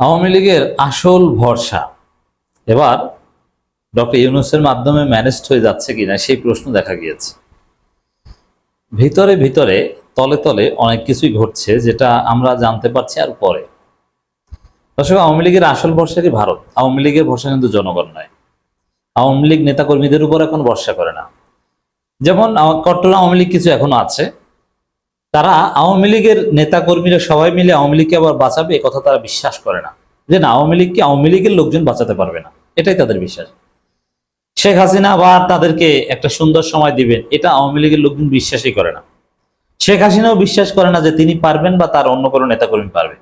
আওয়ামী লীগের আসল ভরসা এবার ডক্টর ইউনূসের মাধ্যমে ম্যানেজড হয়ে যাচ্ছে কিনা সেই প্রশ্ন দেখা গিয়েছে। ভিতরে ভিতরে তলে তলে অনেক কিছুই ঘটছে, যেটা আমরা জানতে পারছি আর পরে। দর্শক, আওয়ামী লীগের আসল ভরসা কি ভারত? আওয়ামী লীগের ভরসা কিন্তু জনগণ নয়। আওয়ামী লীগ নেতাকর্মীদের উপর এখন ভরসা করে না। যেমন কট্টর আওয়ামী লীগ কিছু এখনো আছে, তারা আওয়ামী লীগের নেতাকর্মীরা সবাই মিলে আওয়ামী লীগকে আবার বাঁচাবে, কথা তারা বিশ্বাস করে না। যে না, আওয়ামী লীগকে আওয়ামী লীগের লোকজন বাঁচাতে পারবে না, এটাই তাদের বিশ্বাস। শেখ হাসিনা আবার তাদেরকে একটা সুন্দর সময় দিবেন, এটা আওয়ামী লীগের লোকজন বিশ্বাসই করে না। শেখ হাসিনাও বিশ্বাস করে না যে তিনি পারবেন বা তার অন্য কোনো নেতাকর্মী পারবে।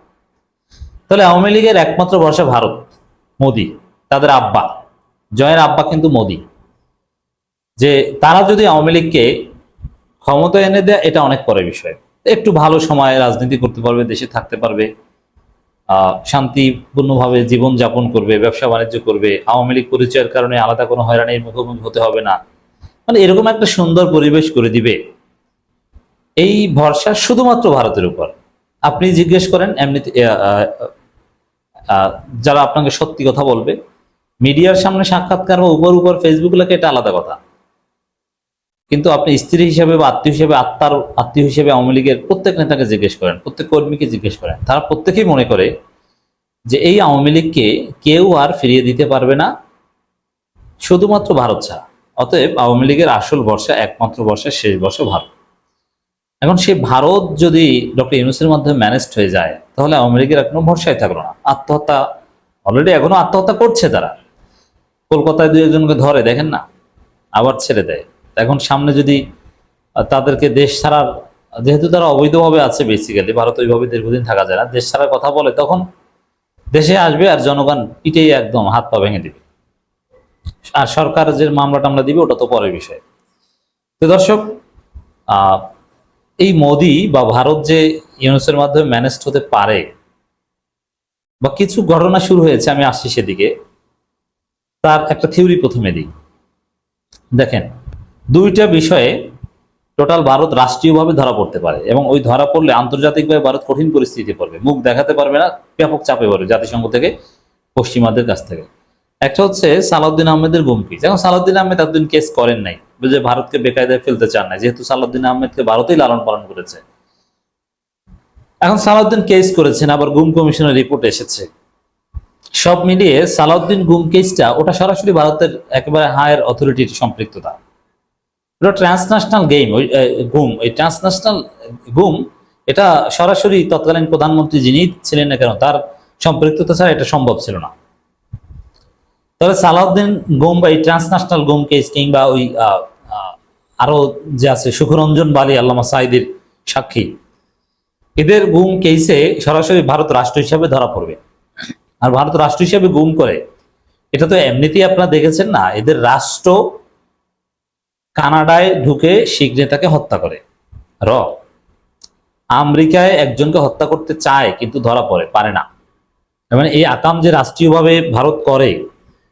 তাহলে আওয়ামী লীগের একমাত্র ভরসা ভারত, মোদী, তাদের আব্বা, জয়ের আব্বা কিন্তু মোদী। যে তারা যদি আওয়ামী লীগকে ক্ষমতা এনে দেয়, এটা অনেক পরের বিষয়। একটু ভালো সময় রাজনীতি করতে পারবে, দেশে থাকতে পারবে, শান্তিপূর্ণভাবে জীবন যাপন করবে, ব্যবসা বাণিজ্য করবে, আওয়ামী লীগ পরিচয়ের কারণে আলাদা কোনো হয়রানির মুখোমুখি হতে হবে না, মানে এরকম একটা সুন্দর পরিবেশ করে দিবে। এই ভরসা শুধুমাত্র ভারতের উপর। আপনি জিজ্ঞেস করেন এমনিতে যারা আপনাকে সত্যি কথা বলবে, মিডিয়ার সামনে সাক্ষাৎকার বা উপর উপর ফেসবুক লেখে, এটা আলাদা কথা। কিন্তু আপনি স্ত্রী হিসেবে বা আত্মীয় হিসেবে, আত্মীয় হিসেবে আওয়ামী লীগের প্রত্যেক নেতাকে জিজ্ঞেস করেন, প্রত্যেক কর্মীকে জিজ্ঞেস করেন, তারা প্রত্যেকেই মনে করে যে এই আওয়ামী লীগকে কেউ আর ফিরিয়ে দিতে পারবে না, শুধুমাত্র ভারত ছাড়া। অতএব আওয়ামী লীগের আসল ভরসা, একমাত্র ভরসা, শেষ ভরসা ভারত। এখন সেই ভারত যদি ডক্টর ইউনূসের মাধ্যমে ম্যানেজড হয়ে যায়, তাহলে আওয়ামী লীগের আর কোনো ভরসাই থাকলো না। আত্মহত্যা অলরেডি এখনো আত্মহত্যা করছে তারা। কলকাতায় দুই একজনকে ধরে, দেখেন না, আবার ছেড়ে দেয়। এখন সামনে যদি তাদেরকে দেশ ছাড়ার, যেহেতু তারা অবৈধভাবে আছে, বেসিক্যালি ভারত ওইভাবে দীর্ঘদিন থাকা যায় না, দেশ ছাড়ার কথা বলে, তখন দেশে আসবে আর জনগণ পিটেই একদম হাত পা ভেঙে দিবে। আর সরকার যে মামলা টামলা দিবে, ওটা তো পরের বিষয়। তো দর্শক, এই মোদি বা ভারত যে ইউনূসের মাধ্যমে ম্যানেজড হতে পারে, বা কিছু ঘটনা শুরু হয়েছে, আমি আসছি সেদিকে। তার একটা থিওরি প্রথমে দিই। দেখেন, দুইটা বিষয়ে টোটাল ভারত রাষ্ট্রীয়ভাবে ধরা পড়তে পারে, এবং ওই ধরা পড়লে আন্তর্জাতিকভাবে ভারত কঠিন পরিস্থিতি পড়বে, মুখ দেখাতে পারবে না, ব্যাপক চাপে পড়বে জাতিসংঘ থেকে, পশ্চিমাদের কাছ থেকে। একটা হচ্ছে সালাউদ্দিন আহমেদের গুম কেস। এখন সালাউদ্দিন আহমেদ এতদিন কেস করেন নাই, বুঝে ভারতকে বেকায়দায় ফেলতে চান না, যেহেতু সালাউদ্দিন আহমেদকে ভারতেই লালন পালন করেছে। এখন সালাউদ্দিন কেস করেছেন, আবার গুম কমিশনের রিপোর্ট এসেছে। সব মিলিয়ে সালাউদ্দিন গুম কেসটা, ওটা সরাসরি ভারতের একেবারে হায়ার অথরিটির সম্পৃক্ততা। ওটা ট্রান্সন্যাশনাল গেম, ওই গুম, ওই ট্রান্সন্যাশনাল গুম, এটা সরাসরি তৎকালীন প্রধানমন্ত্রী যিনি ছিলেন না কেন, তার সম্পৃক্ততা ছাড়া এটা সম্ভব ছিল না। তবে সালাউদ্দিন গুম বা এই ট্রান্সন্যাশনাল গুম কেস, কিংবা ওই আরো যে আছে সুখরঞ্জন বালি, আল্লামা সাঈদীর সাক্ষী, এদের গুম কেসে সরাসরি ভারত রাষ্ট্র হিসাবে ধরা পড়বে। আর ভারত রাষ্ট্র হিসাবে গুম করে, এটা তো এমনিতেই আপনারা দেখেছেন না, এদের রাষ্ট্র কানাডায় ঢুকে শিখ নেতাকে হত্যা করে। র আমেরিকায় একজনকে হত্যা করতে চায়, কিন্তু ধরা পারে না। মানে এই আকাম যে রাষ্ট্রীয়ভাবে ভারত করে,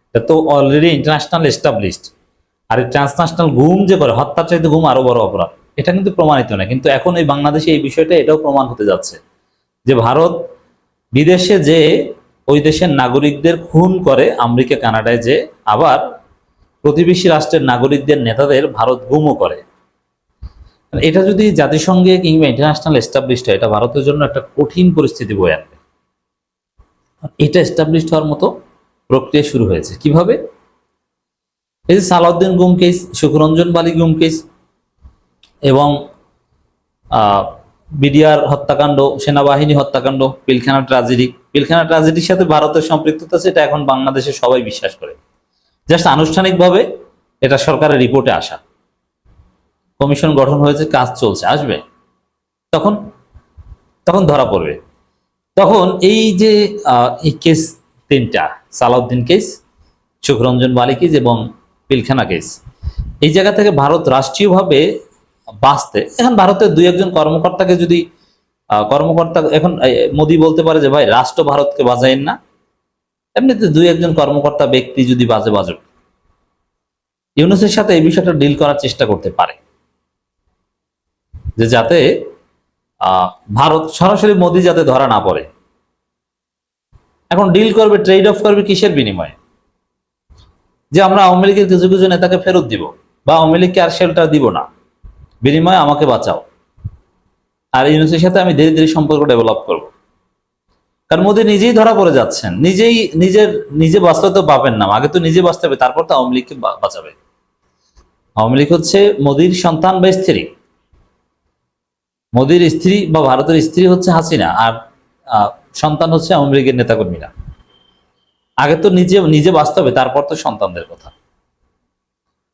এটা তো অলরেডি ইন্টারন্যাশনাল এস্টাবলিশড। আর এই ট্রান্সন্যাশনাল গুম যে করে, হত্যার চাইতে গুম আরো বড় অপরাধ, এটা কিন্তু প্রমাণিত না। কিন্তু এখন এই বাংলাদেশে এই বিষয়টা এটাও প্রমাণ হতে যাচ্ছে যে ভারত বিদেশে যে ওই দেশের নাগরিকদের খুন করে, আমেরিকা কানাডায় যে, আবার প্রতিবেশী রাষ্ট্রের নাগরিকদের নেতাদের ভারত গুমও করে। এটা যদি জাতিসংঘে কিংবা ইন্টারন্যাশনাল এস্টাবলিশড হয়, এটা ভারতের জন্য একটা কঠিন পরিস্থিতি বয়ে আনবে। এটা এস্টাবলিশড হওয়ার মতো প্রক্রিয়া শুরু হয়েছে কিভাবে? এই যে সালাউদ্দিন গুম কেস, সুখরঞ্জন বালি গুম কেস, এবং বিডিআর হত্যাকাণ্ড, সেনাবাহিনী হত্যাকাণ্ড, পিলখানা ট্রাজেডির সাথে ভারতের সম্পৃক্ততা আছে, এটা এখন বাংলাদেশে সবাই বিশ্বাস করে। জাস্ট আনুষ্ঠানিকভাবে এটা সরকারের রিপোর্টে আসা, কমিশন গঠন হয়েছে, কাজ চলছে, আসবে, তখন তখন ধরা পড়বে। তখন এই যে এই কেস তিনটা, সালাউদ্দিন কেস, সুখরঞ্জন বালি কেস এবং পিলখানা কেস, এই জায়গা থেকে ভারত রাষ্ট্রীয়ভাবে বাঁচতে, এখন ভারতের দুই একজন কর্মকর্তাকে যদি কর্মকর্তা, এখন মোদি বলতে পারে যে ভাই রাষ্ট্র ভারতকে বাজাইন না, এমনিতে দুই একজন কর্মকর্তা ব্যক্তি যদি বাজুক, ইউনূসের সাথে এই বিষয়টা ডিল করার চেষ্টা করতে পারে, যে যাতে ভারত সরাসরি মোদি যাতে ধরা না পড়ে। এখন ডিল করবে, ট্রেড অফ করবে কিসের বিনিময়ে? যে আমরা আওয়ামী লীগের কিছু কিছু নেতাকে ফেরত দিব, বা আওয়ামী লীগকে আর শেল্টার দিব না, বিনিময়ে আমাকে বাঁচাও, আর ইউনূসের সাথে আমি ধীরে ধীরে সম্পর্ক ডেভেলপ করব। কারণ মোদী নিজেই ধরা পড়ে যাচ্ছেন, নিজে বাঁচতে তো পাবেন না, আগে তো নিজে বাঁচতে হবে, তারপর তো আওয়ামী লীগকে বাঁচাবে। আওয়ামী লীগ হচ্ছে মোদীর সন্তান বা স্ত্রী, মোদীর স্ত্রী বা ভারতের স্ত্রী হচ্ছে হাসিনা, আর সন্তান হচ্ছে আওয়ামী লীগের নেতাকর্মীরা। আগে তো নিজে বাঁচতে হবে, তারপর তো সন্তানদের কথা।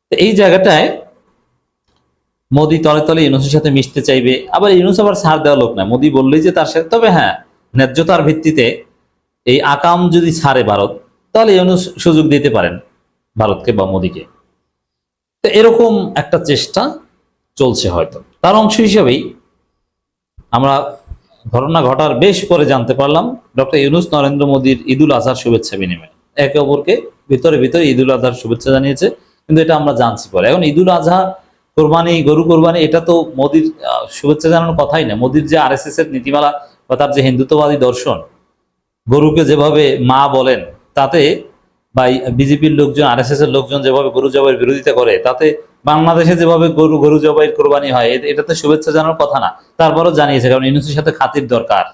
তো এই জায়গাটায় মোদী তলে তলে ইউনূসের সাথে মিশতে চাইবে, আবার ইউনূস আবার ছাড় দেওয়া লোক না, মোদী বললেই যে তার সাথে। তবে হ্যাঁ, ন্যায্যতার ভিত্তিতে এই আকাম যদি ছাড়ে ভারত, তাহলে ইউনূস সুযোগ দিতে পারেন ভারতকে বা মোদীকে। তো এরকম একটা চেষ্টা চলছে হয়তো। তার অংশ হিসেবেই আমরা ঘটনা ঘটার বেশ পরে জানতে পারলাম ডক্টর ইউনূস নরেন্দ্র মোদীর ঈদুল আজহার শুভেচ্ছা বিনিময়, একে অপরকে ভিতরে ভিতরে ঈদুল আজহার শুভেচ্ছা জানিয়েছে। কিন্তু এটা আমরা জানছি পরে। এখন ঈদুল আজহা, কোরবানি, গরু কোরবানি, এটা তো মোদীর শুভেচ্ছা জানানোর কথাই না। মোদীর যে আরএসএস এর নীতিমালা বা তার যে হিন্দুত্ববাদী দর্শন, গরুকে যেভাবে মা বলেন, তাতে বা বিজেপির লোকজন, আরএসএস এর লোকজন যেভাবে গরু জবাইয়ের বিরোধিতা করে, তাতে বাংলাদেশে যেভাবে গরু জবাইয়ের কোরবানি হয়, এটাতে শুভেচ্ছা জানানোর কথা না। তারপরও জানিয়েছে, কারণ ইউনূসের সাথে খাতির দরকার।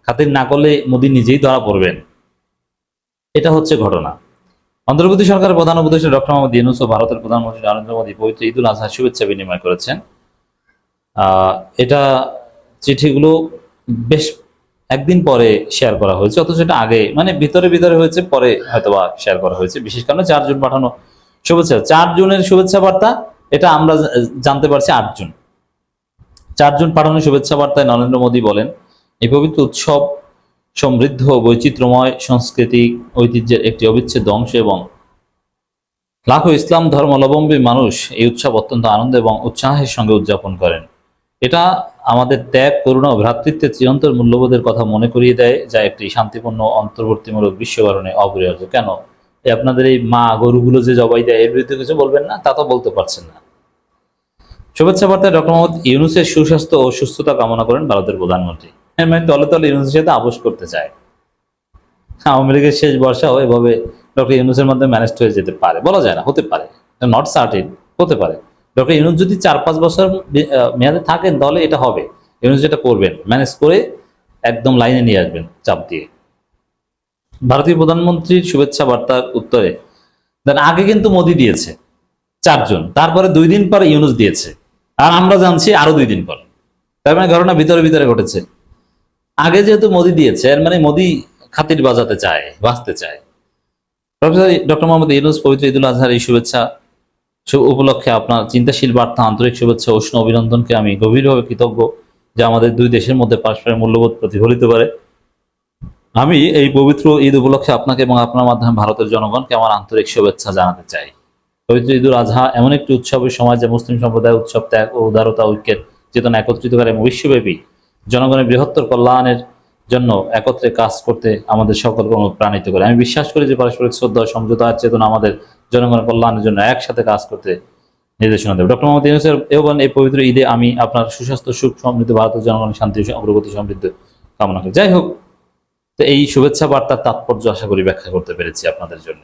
খাতির না করলে মোদী নিজেই ধরা পড়বেন। এটা হচ্ছে ঘটনা। অন্তর্বর্তী সরকারের প্রধান উপদেষ্টা ডক্টর মোহাম্মদ ইউনূস ও ভারতের প্রধানমন্ত্রী নরেন্দ্র মোদী পবিত্র ঈদুল আজহার শুভেচ্ছা বিনিময় করেছেন। এটা চিঠিগুলো বেশ একদিন পরে শেয়ার করা হয়েছে, অথচ এটা আগে, মানে ভিতরে ভিতরে হয়েছে, পরে হয়তোবা শেয়ার করা হয়েছে। বিশেষ কারণে 4 জুন পাঠানো শুভেচ্ছা, 4 জুনের শুভেচ্ছা বার্তা, এটা আমরা জানতে পারছি 8 জুন। 4 জুন পাঠানো শুভেচ্ছা বার্তায় নরেন্দ্র মোদী বলেন, এই পবিত্র উৎসব সমৃদ্ধ বৈচিত্র্যময় সাংস্কৃতিক ঐতিহ্যের একটি অবিচ্ছেদ্য অংশ এবং লাখো ইসলাম ধর্মাবলম্বী মানুষ এই উৎসব অত্যন্ত আনন্দ এবং উৎসাহের সঙ্গে উদযাপন করেন। এটা আমাদের ত্যাগ, করুণা ও ভ্রাতৃত্বের চিরন্তর মূল্যবোধের কথা মনে করিয়ে দেয়, যা একটি শান্তিপূর্ণ অন্তর্বর্তীমূলক বিশ্বকরণে অপরিহার্য। কেন আপনাদের এই মা গরুগুলো যে জবাই দেয়, এর বিরুদ্ধে কিছু বলবেন না? তা তো বলতে পারছেন না। শুভেচ্ছা বার্তায় ডক্টর মোহাম্মদ ইউনূসের সুস্বাস্থ্য ও সুস্থতা কামনা করেন ভারতের প্রধানমন্ত্রী। মানে তলে তলে ইউনূসের সাথে আপোষ করতে চায়। আওয়ামী লীগের শেষ বর্ষাও এভাবে ডক্টর ইউনূসের মধ্যে ম্যানেজ হয়ে যেতে পারে, বলা যায় না, হতে পারে, নট সার্টেন, হতে পারে। ডক্টর ইউনূস যদি 4-5 বছর মেয়াদে থাকেন, তাহলে এটা হবে। ইউনূস যেটা করবেন, ম্যানেজ করে একদম লাইনে নিয়ে আসবেন চাপ দিয়ে। ভারতীয় প্রধানমন্ত্রীর শুভেচ্ছা বার্তার উত্তরে দেন আগে কিন্তু মোদী দিয়েছে 4 জুন, তারপরে 2 দিন পরে ইউনূস দিয়েছে, আর আমরা জানছি আরো 2 দিন পর। তার মানে ঘটনা ভিতরে ভিতরে ঘটেছে। আগে যেহেতু মোদী দিয়েছে, এর মানে মোদী খাতির বাজাতে চায়, বাঁচতে চায়। প্রফেসর ডক্টর মোহাম্মদ ইউনূস পবিত্র ঈদুল আজহার এই শুভেচ্ছা উপলক্ষে আপনার চিন্তাশীল বার্তা, আন্তরিক শুভেচ্ছা, উষ্ণ অভিনন্দনকে আমি গভীরভাবে কৃতজ্ঞ, যা আমাদের 2 দেশের মধ্যে পারস্পরিক মূল্যবোধ প্রতিফলিত করে। আমি এই পবিত্র ঈদ উপলক্ষে আপনাকে এবং আপনার মাধ্যমে ভারতের জনগণকে আমার আন্তরিক শুভেচ্ছা জানাতে চাই। পবিত্র ঈদুল আজহা এমন একটি উৎসবের সময়, যা মুসলিম সম্প্রদায় উৎসব, ত্যাগ ও উদারতা, ঐক্যের চেতনা একত্রিত করে এবং বিশ্বব্যাপী জনগণের বৃহত্তর কল্যাণের জন্য একত্রে কাজ করতে আমাদের সকলকে অনুপ্রাণিত করে। আমি বিশ্বাস করি যে পারস্পরিক শ্রদ্ধা, সমঝোতা আর চেতনা আমাদের জনগণের কল্যাণের জন্য একসাথে কাজ করতে নির্দেশনা দেবে। ডক্টর মোহাম্মদ ইউনূসের এবং এই পবিত্র ঈদে আমি আপনার সুস্বাস্থ্য, সুখ, সমৃদ্ধ, ভারতের জনগণের শান্তি, অগ্রগতি, সমৃদ্ধ কামনা করি। যাই হোক, তো এই শুভেচ্ছা বার্তার তাৎপর্য আশা করি ব্যাখ্যা করতে পেরেছি আপনাদের জন্য।